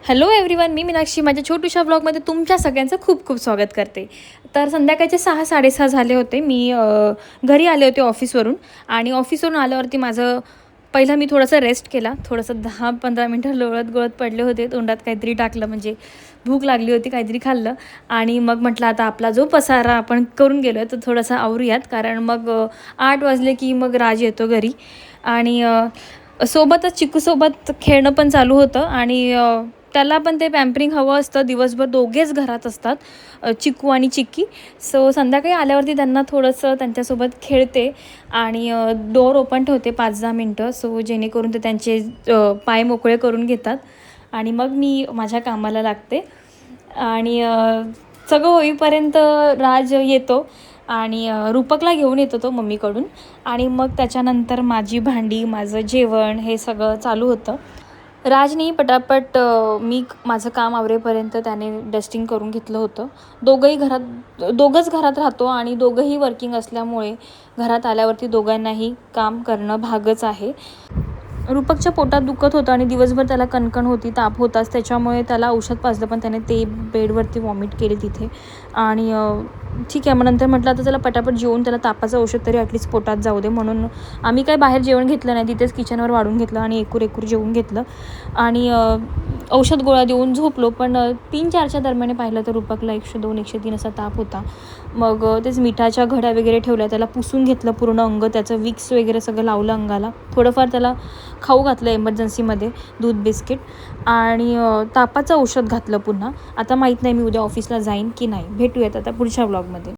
Hello everyone, मी मीनाक्षी माझ्या छोटूशा ब्लॉगमध्ये तुमच्या सगळ्यांचं खूप खूप स्वागत करते. तर संध्याकाळचे 6-6:30 झाले होते. मी घरी आले होते ऑफिसवरून आणि ऑफिसवरून आल्यावरती पहिलं मी थोडंसं रेस्ट केला. थोडंसं 10-15 मिनटं लोळत गळत पडले होते. तोंडात काहीतरी टाकलं म्हणजे भूक लागली होती, काहीतरी खाल्लं आणि मग म्हटलं आता आपला जो पसारा आपण करून गेलो आहे तो थोडासा आवरूयात. कारण मग 8 वाजले की मग राज येतो घरी आणि सोबतच चिकूसोबत खेळणं पण चालू होतं आणि त्याला पण ते पॅम्परिंग हवं असतं. दिवसभर दोघेच घरात असतात, चिकू आणि चिक्की. सो संध्याकाळी आल्यावरती त्यांना थोडंसं त्यांच्यासोबत खेळते आणि डोअर ओपन ठेवते 5-10 मिनटं, सो जेणेकरून ते त्यांचे पाय मोकळे करून घेतात आणि मग मी माझ्या कामाला लागते. आणि सगळं होईपर्यंत राज येतो आणि रूपकला घेऊन येतो तो मम्मीकडून आणि मग त्याच्यानंतर माझी भांडी, माझं जेवण हे सगळं चालू होतं. राजनी पटापट माझं काम आवरेपर्यंत त्याने डस्टिंग करून घेतलं होतं. दोघंच घरात राहतो आणि दोघंही वर्किंग असल्यामुळे घरात आल्यावरती दोघांनाही काम करणं भागच आहे. रूपकच्या पोटात दुखत होतं आणि दिवसभर त्याला कणकण होती, ताप होताच. त्याच्यामुळे त्याला औषध पाजलं पण त्याने ते बेडवरती वॉमिट केले तिथे आणि ठीक आहे. मग नंतर म्हटलं आता त्याला पटापट जेवून त्याला तापाचं औषध तरी ॲटलीस्ट पोटात जाऊ दे, म्हणून आम्ही काय बाहेर जेवण घेतलं नाही, तिथेच किचनवर वाढून घेतलं आणि एकूर जेवून घेतलं आणि औषध गोळ्या देऊन झोपलो. पण 3-4च्या दरम्याने पाहिलं तर रूपकला 102-103 असा ताप होता. मग तेच मिठाच्या घड्या वगैरे ठेवल्या, त्याला पुसून घेतलं पूर्ण अंग, त्याचं विक्स वगैरे सगळं लावलं अंगाला. थोडंफार त्याला खाऊ घातलं एमर्जन्सीमध्ये, दूध बिस्किट आणि तापाचं औषध घातलं पुन्हा. आता माहीत नाही मी उद्या ऑफिसला जाईन की नाही. भेटूयात आता पुढच्या ब्लॉगमध्ये.